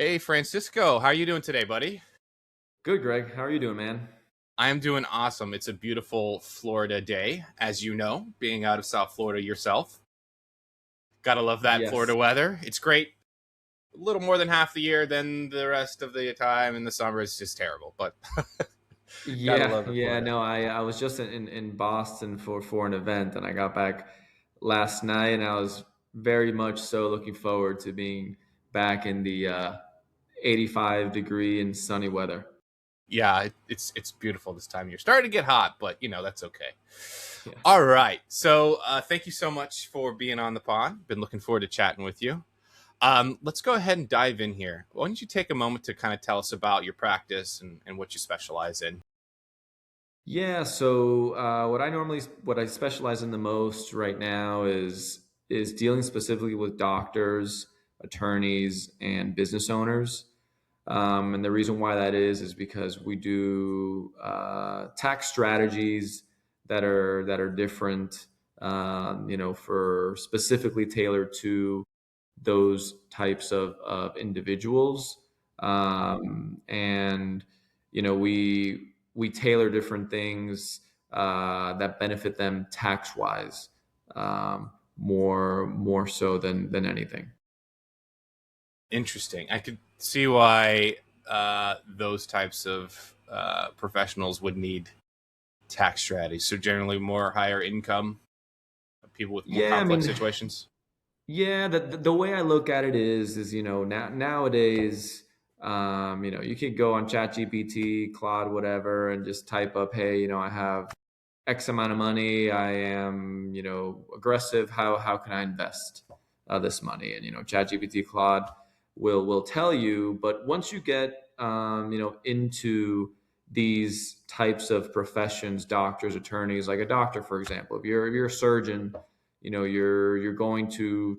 Hey, Francisco, how are you doing today, buddy? Good, Greg. How are you doing, man? I am doing awesome. It's a beautiful Florida day, as you know, being out of South Florida yourself. Gotta love that Yes. Florida weather. It's great. A little more than half the year, then the rest of the time in the summer is just terrible, but gotta Yeah, love the yeah. Florida. No, I was just in Boston for an event, and I got back last night, and I was very much so looking forward to being back in the 85 degree and sunny weather. Yeah, it's beautiful this time of year. Starting to get hot, but that's okay. Yeah. All right. So thank you so much for being on the pond. Been looking forward to chatting with you. Let's go ahead and dive in here. Why don't you take a moment to kind of tell us about your practice and what you specialize in? Yeah. So what I specialize in the most right now is dealing specifically with doctors, attorneys, and business owners. And the reason why that is because we do tax strategies that are different, for specifically tailored to those types of individuals. And we tailor different things that benefit them tax wise, more so than anything. Interesting. I could see why those types of professionals would need tax strategies. So generally, more higher income people with more Yeah, I complex mean, situations. yeah, the way I look at it is nowadays, you could go on ChatGPT, Claude, whatever, and just type up, hey, I have X amount of money. I am, aggressive. How can I invest this money? And ChatGPT, Claude will tell you. But once you get, into these types of professions, doctors, attorneys, like a doctor, for example, if you're a surgeon, you're going to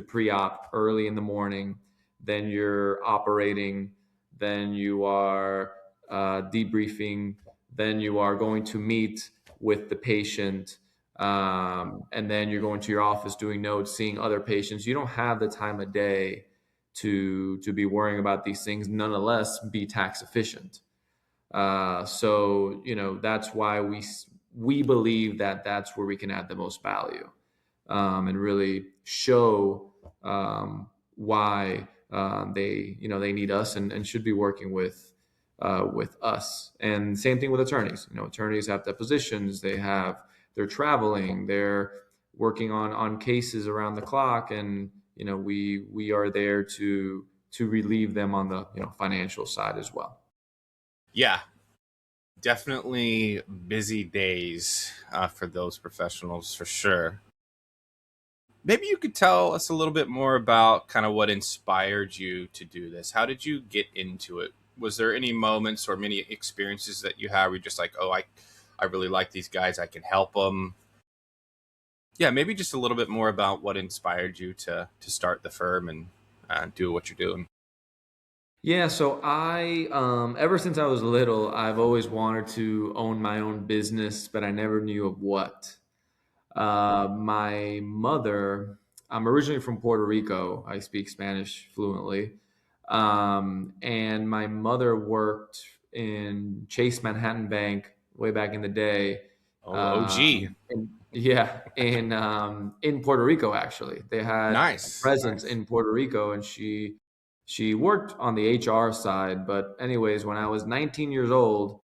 pre-op early in the morning, then you're operating, then you are debriefing, then you are going to meet with the patient, and then you're going to your office doing notes, seeing other patients. You don't have the time of day to be worrying about these things, nonetheless be tax efficient. So that's why we believe that that's where we can add the most value, and really show why they need us and should be working with us. And same thing with attorneys. Attorneys have depositions, they're traveling, they're working on cases around the clock, and we are there to relieve them on the financial side as well. Yeah, definitely busy days for those professionals for sure. Maybe you could tell us a little bit more about kind of what inspired you to do this. How did you get into it? Was there any moments or many experiences that you had where you're just like, oh, I really like these guys. I can help them. Yeah, maybe just a little bit more about what inspired you to start the firm and do what you're doing. Yeah, so ever since I was little, I've always wanted to own my own business, but I never knew of what. My mother, I'm originally from Puerto Rico. I speak Spanish fluently. And my mother worked in Chase Manhattan Bank way back in the day. Oh, OG. Yeah, in Puerto Rico, actually. They had a Nice. presence Nice. in Puerto Rico, and she worked on the HR side. But anyways, when I was 19 years old,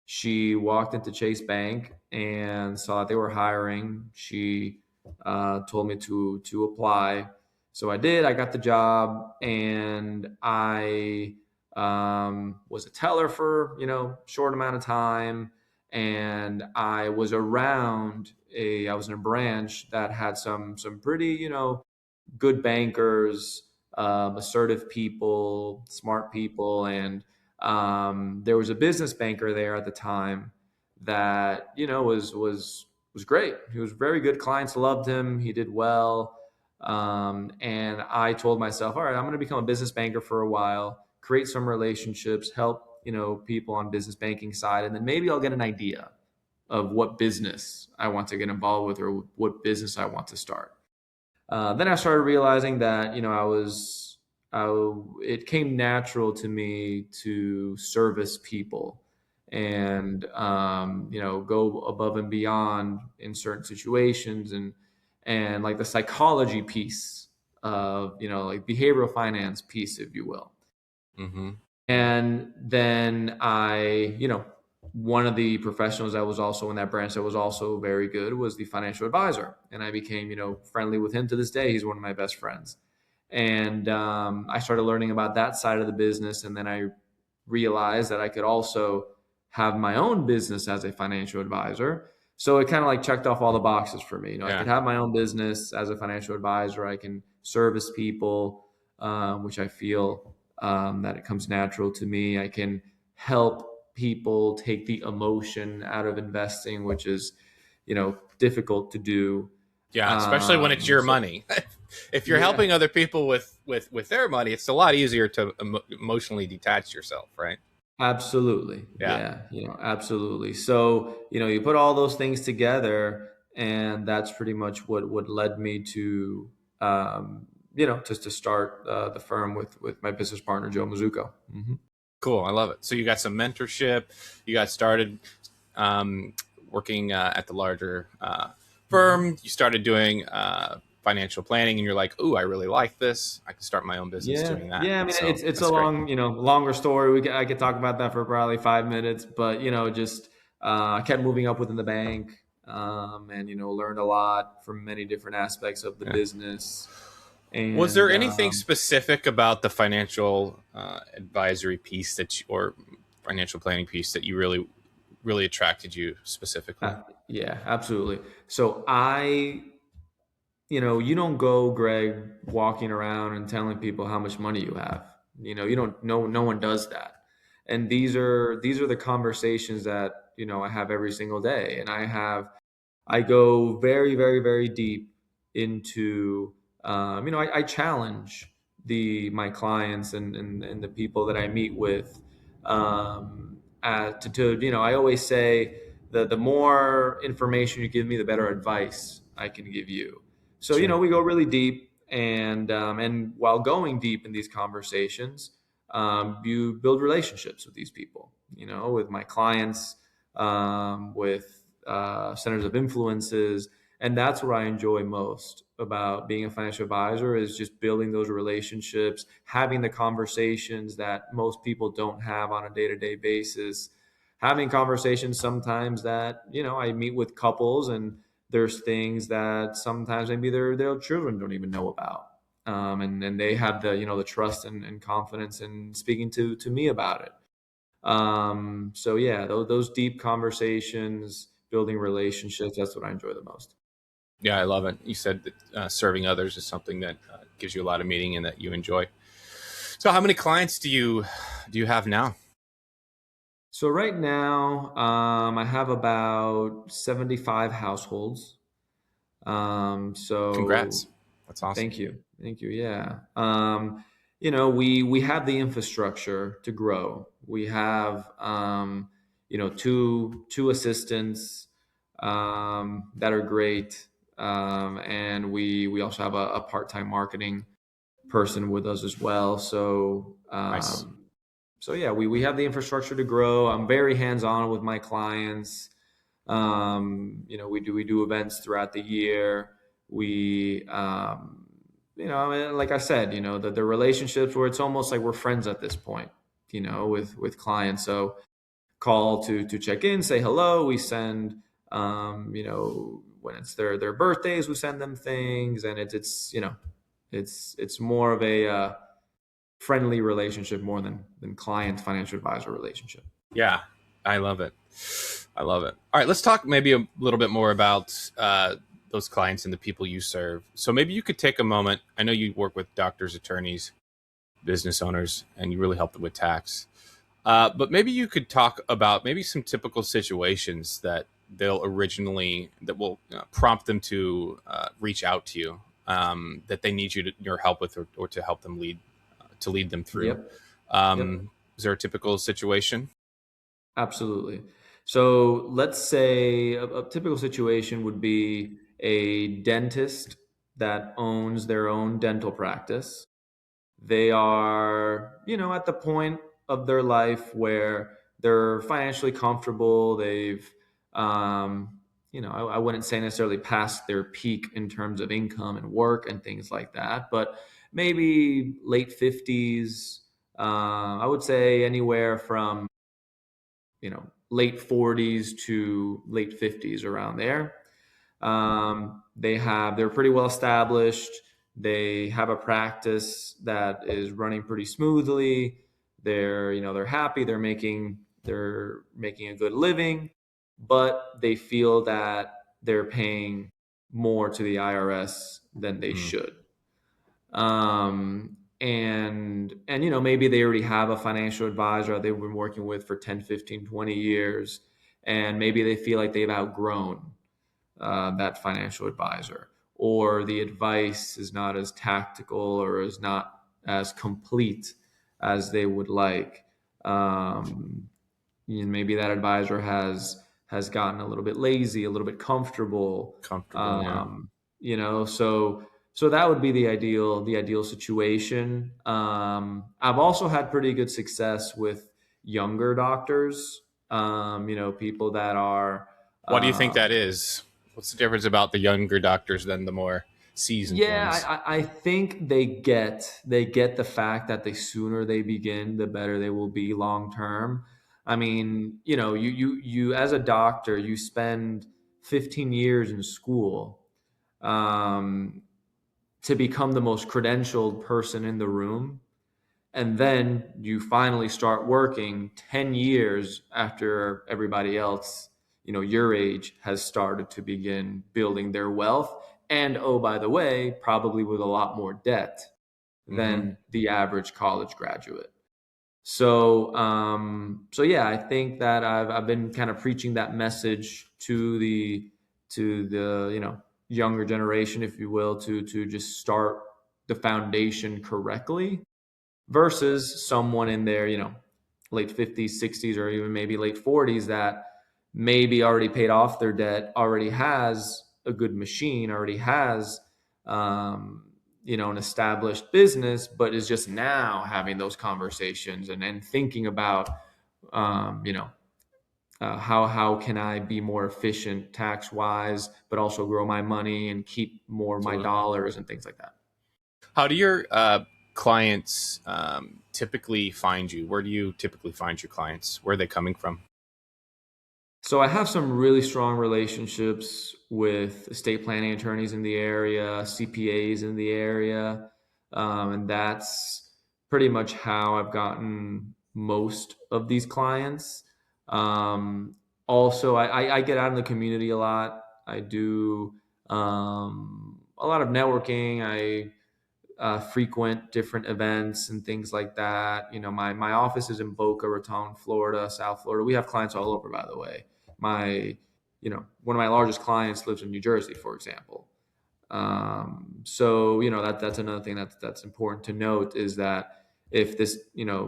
she walked into Chase Bank and saw that they were hiring. She told me to apply, so I did. I got the job, and I was a teller for short amount of time, and I was in a branch that had some pretty good bankers, assertive people, smart people, and there was a business banker there at the time that was great. He was very good. Clients loved him. He did well, and I told myself, all right, I'm going to become a business banker for a while, create some relationships, help people on business banking side, and then maybe I'll get an idea of what business I want to get involved with or what business I want to start. Then I started realizing that it came natural to me to service people and go above and beyond in certain situations, and like the psychology piece of like behavioral finance piece, if you will. Mm-hmm. And then one of the professionals that was also in that branch that was also very good was the financial advisor. And I became, friendly with him to this day. He's one of my best friends. And I started learning about that side of the business. And then I realized that I could also have my own business as a financial advisor. So it kind of like checked off all the boxes for me. I Yeah. could have my own business as a financial advisor. I can service people, which I feel that it comes natural to me. I can help people take the emotion out of investing, which is, difficult to do. Yeah, especially when it's your So money. If you're yeah, helping other people with their money, it's a lot easier to emotionally detach yourself, right? absolutely. Yeah. Yeah, absolutely. So, you put all those things together, and that's pretty much what led me to, just to start the firm with my business partner, Joe Mizuko. Hmm. Cool. I love it. So you got some mentorship. You got started um, working at the larger Hmm. firm. You started doing financial planning, and you're like, "Ooh, I really like this. I can start my own business Yeah, doing that." yeah. I mean, So it's a that's great. longer story. I could talk about that for probably 5 minutes, but just I kept moving up within the bank, and learned a lot from many different aspects of the Yeah. business. Was there And anything specific about the financial advisory piece or financial planning piece that you really attracted you specifically? yeah, absolutely. So you don't go, Greg, walking around and telling people how much money you have. You don't. No one does that. And these are the conversations that I have every single day, and I go very, very, very deep into, I challenge my clients and the people that I meet with, I always say the more information you give me, the better advice I can give you. So, Sure. we go really deep, and while going deep in these conversations, you build relationships with these people, with my clients, with centers of influences. And that's what I enjoy most about being a financial advisor, is just building those relationships, having the conversations that most people don't have on a day-to-day basis, having conversations sometimes that I meet with couples, and there's things that sometimes maybe their children don't even know about, and they have the trust and confidence in speaking to me about it. So yeah, those deep conversations, building relationships, that's what I enjoy the most. Yeah, I love it. You said that serving others is something that gives you a lot of meaning and that you enjoy. So, how many clients do you have now? So right now, I have about 75 households. So Congrats. That's awesome. thank you. Thank you. Yeah. We have the infrastructure to grow. We have two assistants that are great. And we also have a part-time marketing person with us as well. Nice. So yeah, we have the infrastructure to grow. I'm very hands-on with my clients. We do events throughout the year. We I mean, like I said, the relationships where it's almost like we're friends at this point, with clients. So call to check in, say hello. We send when it's their birthdays, we send them things, and it's more of a friendly relationship more than client financial advisor relationship. Yeah, I love it. I love it. All right, let's talk maybe a little bit more about those clients and the people you serve. So maybe you could take a moment. I know you work with doctors, attorneys, business owners, and you really help them with tax. But maybe you could talk about maybe some typical situations that will prompt them to reach out to you, that they need your help with, or to help them lead them through. Yep. Yep. Is there a typical situation? Absolutely. So let's say a typical situation would be a dentist that owns their own dental practice. They are, at the point of their life where they're financially comfortable. They've, I wouldn't say necessarily past their peak in terms of income and work and things like that, but maybe late 50s. I would say anywhere from, late 40s to late 50s, around there. They're pretty well established. They have a practice that is running pretty smoothly. They're happy. They're making a good living, but they feel that they're paying more to the IRS than they Mm, should. And maybe they already have a financial advisor they've been working with for 10, 15, 20 years, and maybe they feel like they've outgrown that financial advisor, or the advice is not as tactical or is not as complete as they would like. Um, Maybe that advisor has gotten a little bit lazy, a little bit comfortable. comfortable, yeah. So that would be the ideal situation. I've also had pretty good success with younger doctors. People that are Why do you think that um, is? What's the difference about the younger doctors than the more seasoned yeah, ones? I think they get the fact that the sooner they begin, the better they will be long term. I mean, you as a doctor, you spend 15 years in school, um, to become the most credentialed person in the room, and then you finally start working 10 years after everybody else, your age, has started to begin building their wealth, and oh, by the way, probably with a lot more debt Mm-hmm. than the average college graduate. So yeah, I think that I've been kind of preaching that message to the younger generation, if you will, to just start the foundation correctly, versus someone in their, late 50s, 60s, or even maybe late 40s, that maybe already paid off their debt, already has a good machine, already has um, an established business, but is just now having those conversations and thinking about um, you know how can I be more efficient tax wise, but also grow my money and keep more of my Absolutely. dollars and things like that. How do your clients typically find you? Where do you typically find your clients? Where are they coming from? So I have some really strong relationships with estate planning attorneys in the area, CPAs in the area, and that's pretty much how I've gotten most of these clients. Um, Also, I get out in the community a lot. I do a lot of networking. I frequent different events and things like that. My office is in Boca Raton, Florida, South Florida. We have clients all over, by the way. My, one of my largest clients lives in New Jersey, for example. So that's another thing that's important to note, is that if this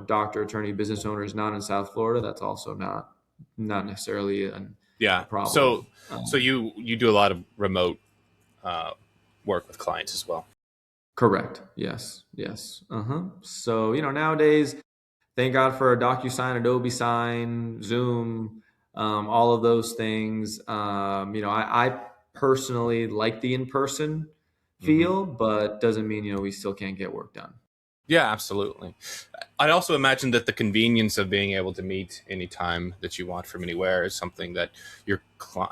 doctor, attorney, business owner is not in South Florida, that's also not necessarily a Yeah. problem. So you do a lot of remote uh, work with clients as well. Correct. Yes. Yes. So nowadays, thank God for DocuSign, Adobe Sign, Zoom, all of those things. I personally like the in-person Hmm. feel, but doesn't mean we still can't get work done. Yeah, absolutely. I'd also imagine that the convenience of being able to meet anytime that you want from anywhere is something that your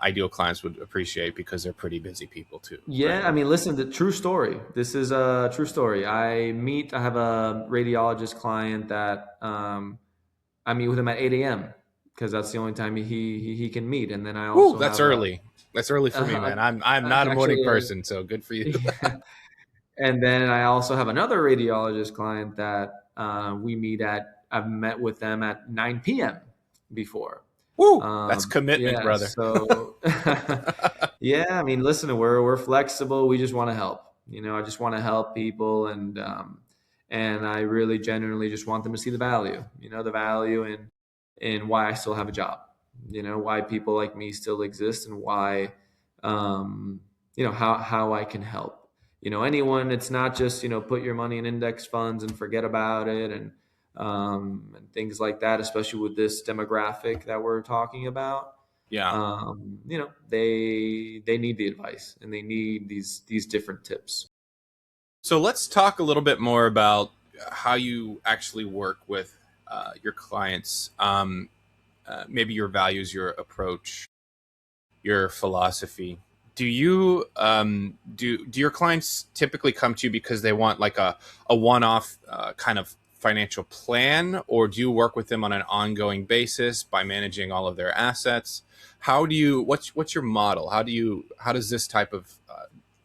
ideal clients would appreciate because they're pretty busy people too, Yeah, right? I mean, listen, the true story. This is a true story. I have a radiologist client that I meet with him at 8 a.m. because that's the only time he can meet, and then I Woo, also that's have a, early. That's early for me, man. a, I'm a not a morning actually person, so good for you. a And then I also have another radiologist client that we meet at. I've met with them at 9 p.m. before. Woo, that's commitment, Yeah, brother. so yeah, I mean, listen, we're flexible. We just want to help. I just want to help people, and I really genuinely just want them to see the value. The value in why I still have a job. Why people like me still exist, and why how I can help. anyone. It's not just put your money in index funds and forget about it, and things like that. Especially with this demographic that we're talking about, Yeah. they need the advice and they need these different tips. So let's talk a little bit more about how you actually work with your clients. Maybe your values, your approach, your philosophy. Do your clients typically come to you because they want like a one off kind of financial plan, or do you work with them on an ongoing basis by managing all of their assets? What's your model? How does this type of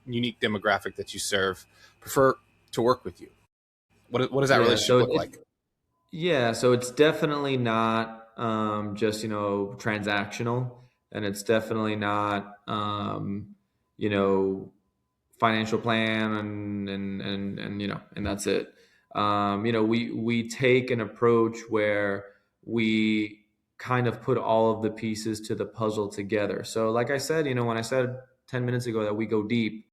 unique demographic that you serve prefer to work with you? What does that Yeah, relationship look like? yeah, so it's definitely not just transactional, and it's definitely not you know financial plan and that's it. We take an approach where we kind of put all of the pieces to the puzzle together. So, like I said, when I said 10 minutes ago that we go deep,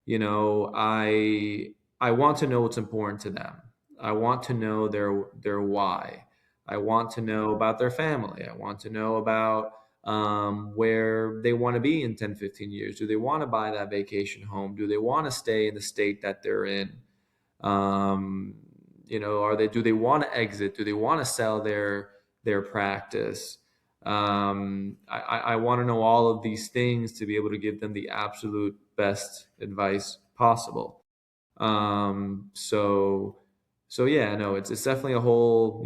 I want to know what's important to them. I want to know their why. I want to know about their family. I want to know about where they want to be in 10, 15 years. Do they want to buy that vacation home? Do they want to stay in the state that they're in? Do they want to exit? Do they want to sell their practice? I want to know all of these things to be able to give them the absolute best advice possible. So yeah, no, it's definitely a whole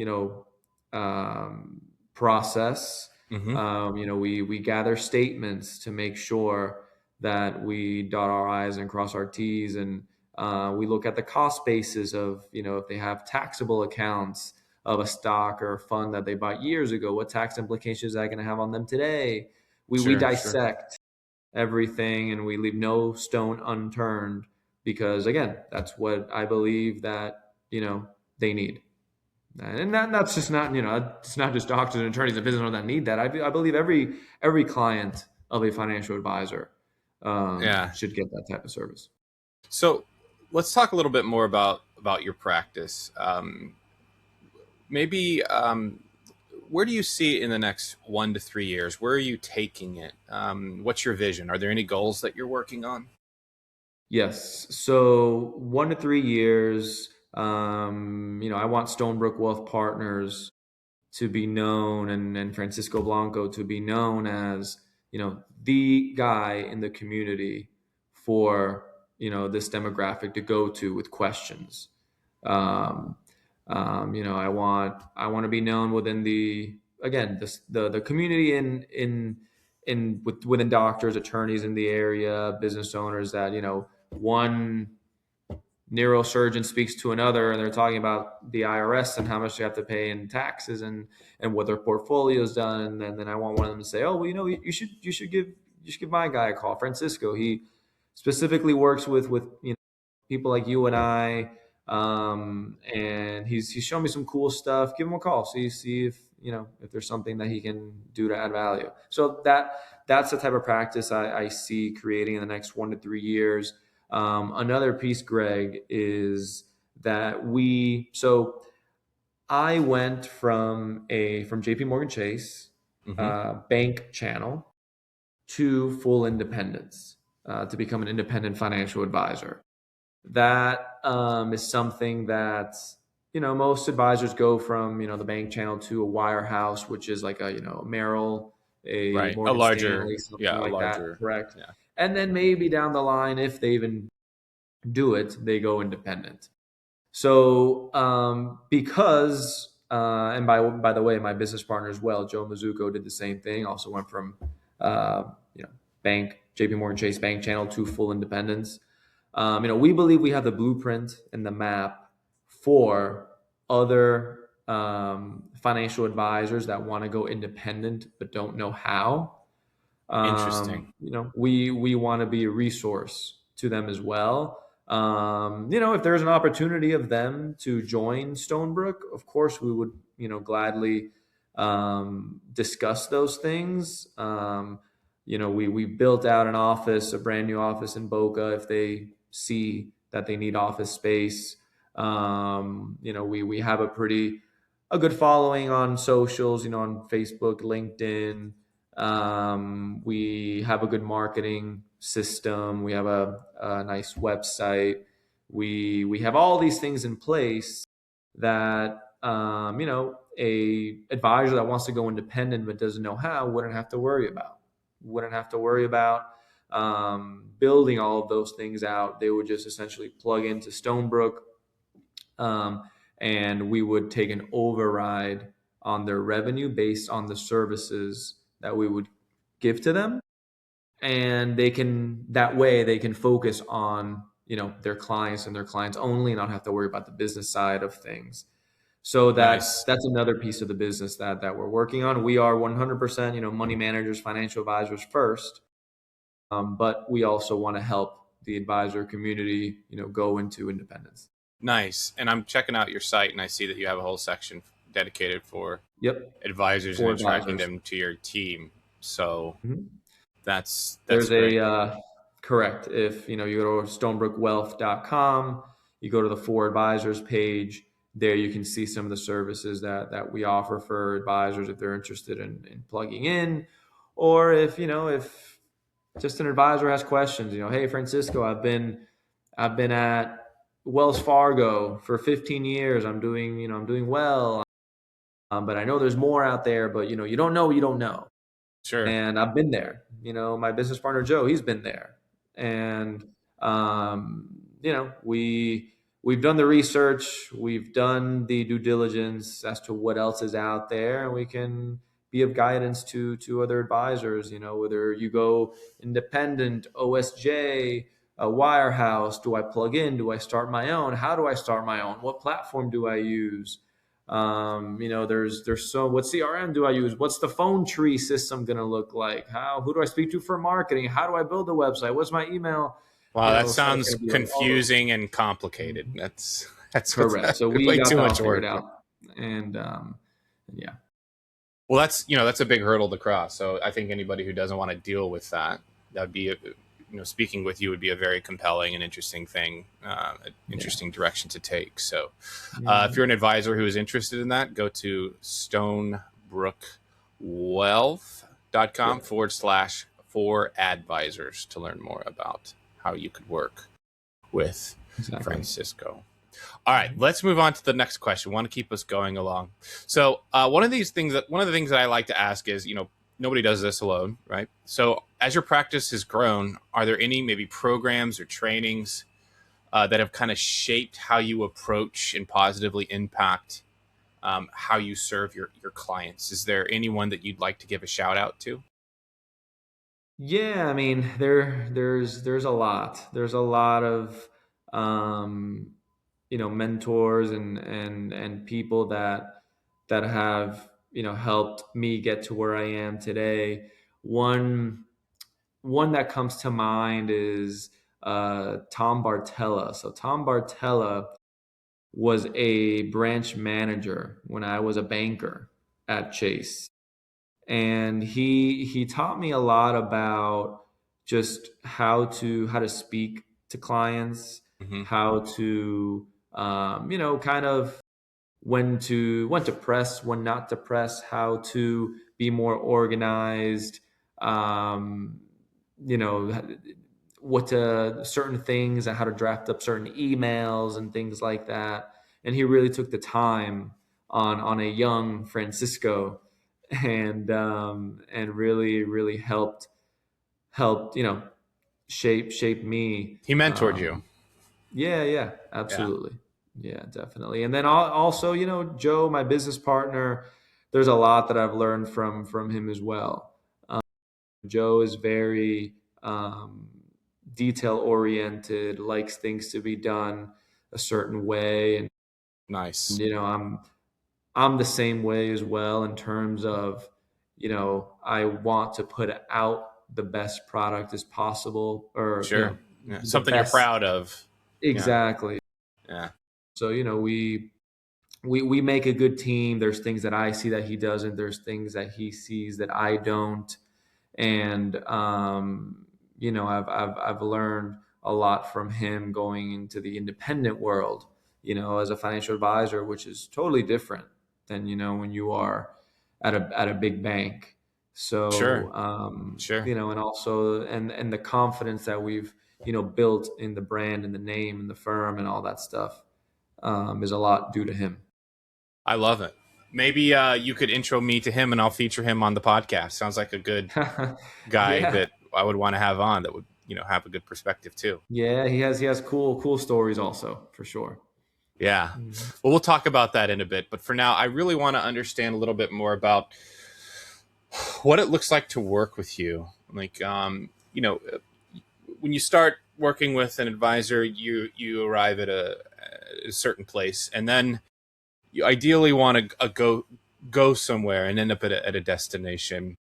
process. Hmm. We gather statements to make sure that we dot our I's and cross our T's, and we look at the cost basis of if they have taxable accounts of a stock or a fund that they bought years ago, what tax implications is that going to have on them today? We Sure, sure. dissect everything and we leave no stone unturned because again, that's what I believe that they need. And that's just not it's not just doctors and attorneys and business owners that need that. I believe every client of a financial advisor Yeah. should get that type of service. So let's talk a little bit more about your practice. Maybe where do you see it in the next 1 to 3 years? Where are you taking it? What's your vision? Are there any goals that you're working on? Yes. So 1 to 3 years. I want Stonebrook Wealth Partners to be known, and Francisco Blanco to be known as the guy in the community for this demographic to go to with questions. Um, I want to be known within the community within doctors, attorneys in the area, business owners that one neurosurgeon speaks to another and they're talking about the IRS and how much they have to pay in taxes and what their portfolio's done. And then I want one of them to say, oh, well, you should give my guy a call, Francisco. He specifically works with people like you and I, and he's shown me some cool stuff. Give him a call. See if there's something that he can do to add value. So that's the type of practice I see creating in the next 1 to 3 years. Another piece, Greg, is that so I went from JP Morgan Chase Hmm. bank channel to full independence, to become an independent financial advisor. That is something that most advisors go from the bank channel to a wirehouse, which is like a Merrill, a Right. Morgan Stanley, something A like that. larger, Correct. yeah. And then maybe down the line, if they even do it, they go independent. So because and by the way, my business partner as well, Joe Mizuko, did the same thing. Also went from uh, you know bank JP Morgan Chase bank channel to full independence. We believe we have the blueprint and the map for other financial advisors that want to go independent but don't know how. Interesting. We want to be a resource to them as well. If there's an opportunity of them to join Stonebrook, of course we would gladly discuss those things. We built out an office, a brand new office in Boca. If they see that they need office space. We have a good following on socials, on Facebook, LinkedIn. We have a good marketing system. We have a nice website. We have all these things in place that a advisor that wants to go independent but doesn't know how wouldn't have to worry about. Wouldn't have to worry about building all of those things out. They would just essentially plug into Stonebrook, um, and we would take an override on their revenue based on the services that we would give to them, and that way they can focus on their clients and their clients only, and not have to worry about the business side of things. So that's Nice. that's another piece of the business that we're working on. We are 100% money managers, financial advisors first, but we also want to help the advisor community go into independence. Nice. And I'm checking out your site and I see that you have a whole section dedicated for Yep, advisors and for attracting advisors. them to your team. So Mhm. that's There's great. correct. If you go to stonebrookwealth.com, you go to the For Advisors page. There you can see some of the services that we offer for advisors if they're interested in plugging in, or if just an advisor has questions. Hey Francisco, I've been at Wells Fargo for 15 years. I'm doing well, but I know there's more out there. But you don't know, you don't know. Sure. And I've been there. My business partner Joe, he's been there, and we've done the research, we've done the due diligence as to what else is out there, and we can be of guidance to other advisors. Whether you go independent, OSJ, a wirehouse, do I plug in? Do I start my own? How do I start my own? What platform do I use? There's so what CRM do I use? What's the phone tree system going to look like? Who do I speak to for marketing? How do I build a website? What's my email? Wow, that So it's sounds going to be all those. confusing and complicated. Mhm. That's what's Correct. So we way got too that all much figured work. out, and yeah, Well, that's a big hurdle to cross. So I think anybody who doesn't want to deal with that, that'd be speaking with you would be a very compelling and interesting thing, an yeah, interesting direction to take. So if yeah, you're an advisor who is interested in that, go to stonebrookwealth.com yep, /for advisors to learn more about how you could work with exactly. Francisco. All right, Mhm. let's move on to the next question. We want to keep us going along. So, one of the things that I like to ask is, nobody does this alone, right? So, as your practice has grown, are there any maybe programs or trainings that have kind of shaped how you approach and positively impact how you serve your clients? Is there anyone that you'd like to give a shout out to? Yeah, I mean, there's a lot. There's a lot of um, mentors and people that have helped me get to where I am today. One one that comes to mind is Tom Bartella. So Tom Bartella was a branch manager when I was a banker at Chase, and he taught me a lot about just how to speak to clients, Hmm. how to kind of when to press, when not to press, how to be more organized, um, you know what to certain things and how to draft up certain emails and things like that. And he really took the time on a young Francisco, and really helped shape me. He mentored you. Yeah, Yeah. absolutely. Yeah, definitely. And then also, Joe, my business partner, there's a lot that I've learned from him as well. Joe is very detail oriented, likes things to be done a certain way, and Nice. I'm the same way as well, in terms of I want to put out the best product as possible, or Sure. Yeah. the Something you're best. proud of. Yeah. Exactly. Yeah. So we make a good team. There's things that I see that he doesn't. There's things that he sees that I don't. And I've learned a lot from him going into the independent world, as a financial advisor, which is totally different than, when you are at a big bank. Sure. So, Sure. and also, and the confidence that we've, built in the brand and the name and the firm and all that stuff, is a lot due to him. I love it. Maybe you could intro me to him and I'll feature him on the podcast. Sounds like a good guy Yeah. that I would want to have on that would, have a good perspective too. Yeah. He has cool stories also, for sure. Yeah. Mhm. Well, we'll talk about that in a bit. But for now, I really want to understand a little bit more about what it looks like to work with you. Like, when you start working with an advisor, you arrive at a certain place, and then you ideally want to go somewhere and end up at a destination.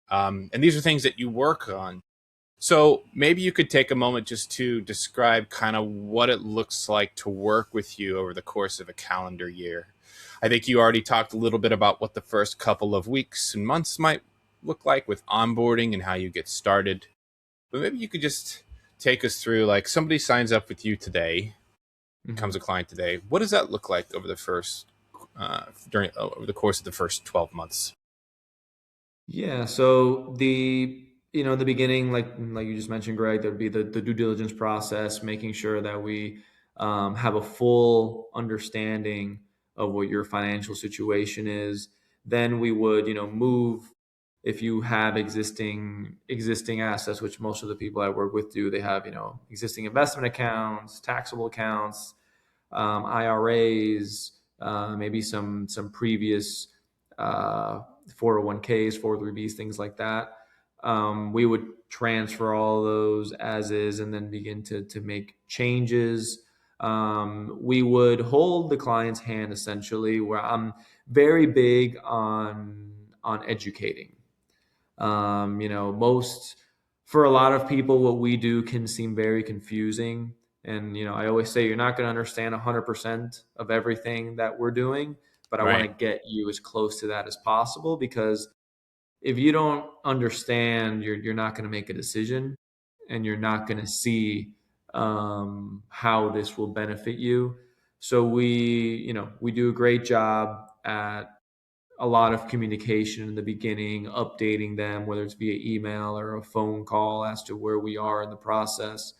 And these are things that you work on. So maybe you could take a moment just to describe kind of what it looks like to work with you over the course of a calendar year. I think you already talked a little bit about what the first couple of weeks and months might look like with onboarding and how you get started. But maybe you could just take us through, like, somebody signs up with you today, becomes Mhm. a client today. What does that look like over the first during over the course of the first 12 months? Yeah. So the beginning, like you just mentioned, Greg, there'd be the due diligence process, making sure that we have a full understanding of what your financial situation is. Then we would, move if you have existing assets, which most of the people I work with do. They have, existing investment accounts, taxable accounts, IRAs, maybe some previous 401ks, 403bs, things like that. We would transfer all those as is and then begin to make changes. We would hold the client's hand essentially, where I'm very big on educating. Most for a lot of people, what we do can seem very confusing. And, I always say you're not going to understand 100% of everything that we're doing, but I want to Right. get you as close to that as possible, because if you don't understand, you're not going to make a decision, and you're not going to see how this will benefit you. So we do a great job at a lot of communication in the beginning, updating them, whether it's via email or a phone call, as to where we are in the process.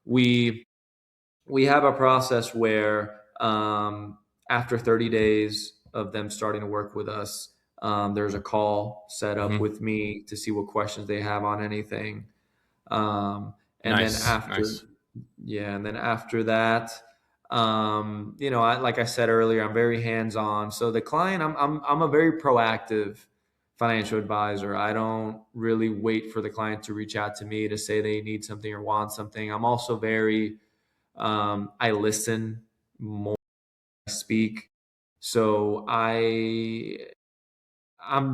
We we have a process where, after 30 days of them starting to work with us, there's a call set up Hmm. with me to see what questions they have on anything. Um, and then Nice. after, Nice. yeah, and then after that, like I said earlier, I'm very hands-on. So the client, I'm a very proactive financial advisor. I don't really wait for the client to reach out to me to say they need something or want something. I'm also very, I listen more than I speak. So I'm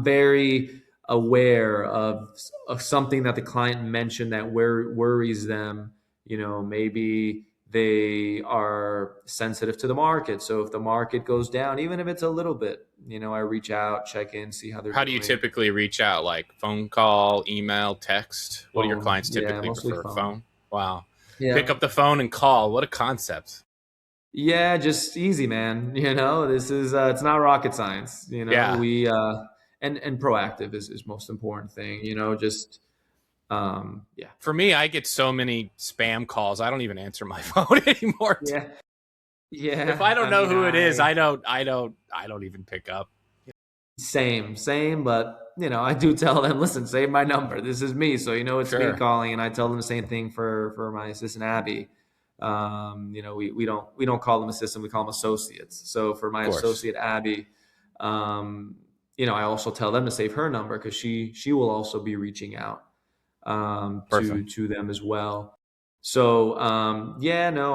very aware of something that the client mentioned that worries them. Maybe they are sensitive to the market. So if the market goes down, even if it's a little bit, I reach out, check in, see how they're How do you doing. typically reach out? Like phone call, email, text? What do your Phone, clients yeah, typically mostly prefer? phone. Phone? Wow. Pick Yeah. up the phone and call. What a concept. Yeah, just easy, man. This is it's not rocket science. Yeah. We and proactive is most important thing. Just yeah. For me, I get so many spam calls. I don't even answer my phone anymore. Yeah. If I Yeah. don't I know mean, who it is, I don't even pick up. same, but I do tell them, listen, save my number. This is me, so it's me Sure. calling, and I tell them the same thing for my assistant Abby. We don't call them assistant, we call them associates. So for Of my course. associate Abby, um, I also tell them to save her number, because she will also be reaching out to Perfect. them as well. So yeah, no,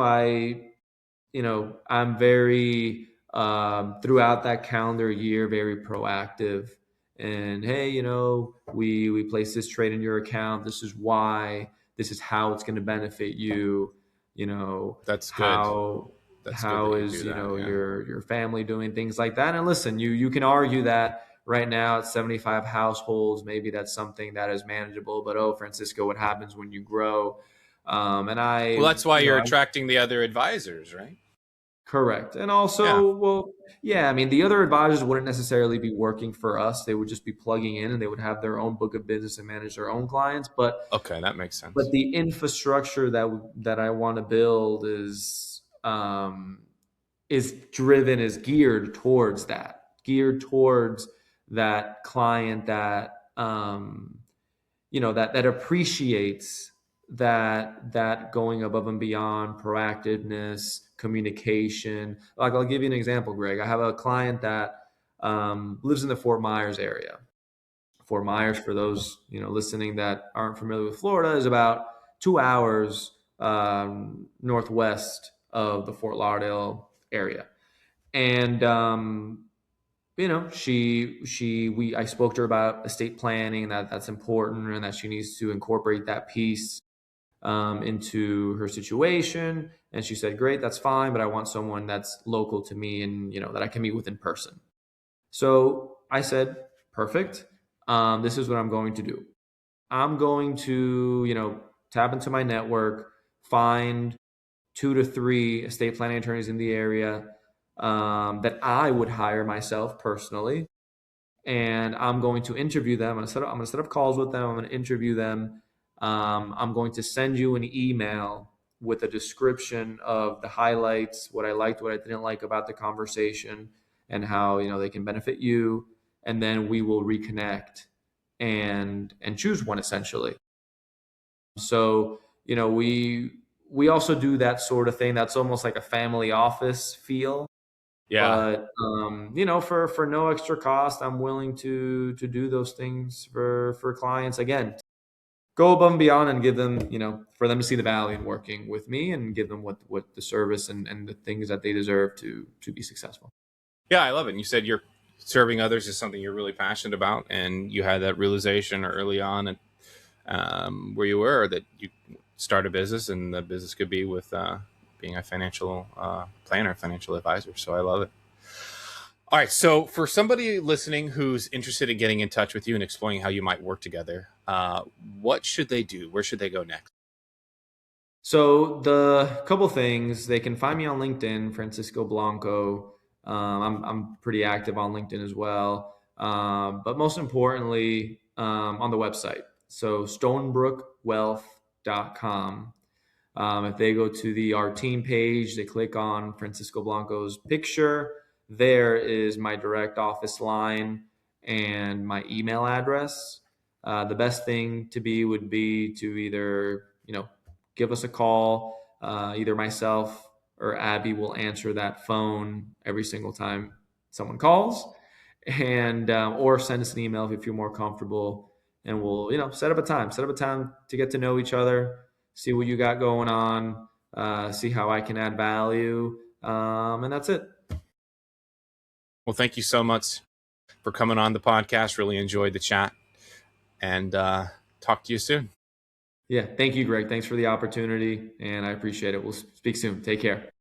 I'm very, throughout that calendar year, very proactive. And hey, we place this trade in your account. This is why. This is how it's going to benefit you. That's good. How That's good how that you is do that. Yeah. your family doing, things like that. And listen, you can argue that right now at 75 households, maybe that's something that is manageable. But oh, Francisco, what happens when you grow? And I, Well, that's why you're I attracting the other advisors, right? correct. And Yeah. also, well, yeah, I mean, the other advisors wouldn't necessarily be working for us. They would just be plugging in and they would have their own book of business and manage their own clients. Okay, that makes But sense. the infrastructure that I want to build is driven, is geared towards that client that that appreciates that going above and beyond, proactiveness, communication. Like, I'll give you an example, Greg. I have a client that lives in the Fort Myers area. Fort Myers, for those listening that aren't familiar with Florida, is about 2 hours northwest of the Fort Lauderdale area. And I spoke to her about estate planning, and that's important, and that she needs to incorporate that piece into her situation. And she said, "Great, that's fine, but I want someone that's local to me, and that I can meet with in person." So I said, "Perfect. This is what I'm going to do. I'm going to tap into my network, find 2 to 3 estate planning attorneys in the area that I would hire myself personally, and I'm going to interview them. I'm going to set up calls with them. I'm going to interview them. I'm going to send you an email with a description of the highlights, what I liked, what I didn't like about the conversation, and how they can benefit you. And then we will reconnect and choose one, essentially. So we also do that sort of thing. That's almost like a family office feel, Yeah. but for no extra cost, I'm willing to do those things for clients. Again, go above and beyond and give them, for them to see the value in working with me, and give them what the service and the things that they deserve to be successful. Yeah, I love it. And you said you're serving others is something you're really passionate about, and you had that realization early on, and where you were, that you start a business, and the business could be with being a financial planner, financial advisor. So I love it. All right. So for somebody listening who's interested in getting in touch with you and exploring how you might work together, what should they do? Where should they go next? So the couple things, they can find me on LinkedIn, Francisco Blanco. I'm pretty active on LinkedIn as well. But most importantly, on the website. So stonebrookwealth.com. If they go to our team page, they click on Francisco Blanco's picture. There is my direct office line and my email address. The best thing would be to either give us a call. Either myself or Abby will answer that phone every single time someone calls, and or send us an email if you feel more comfortable, and we'll set up a time to get to know each other, see what you got going on, see how I can add value, and that's it. Well, thank you so much for coming on the podcast. Really enjoyed the chat, and talk to you soon. Yeah, thank you, Greg. Thanks for the opportunity, and I appreciate it. We'll speak soon. Take care.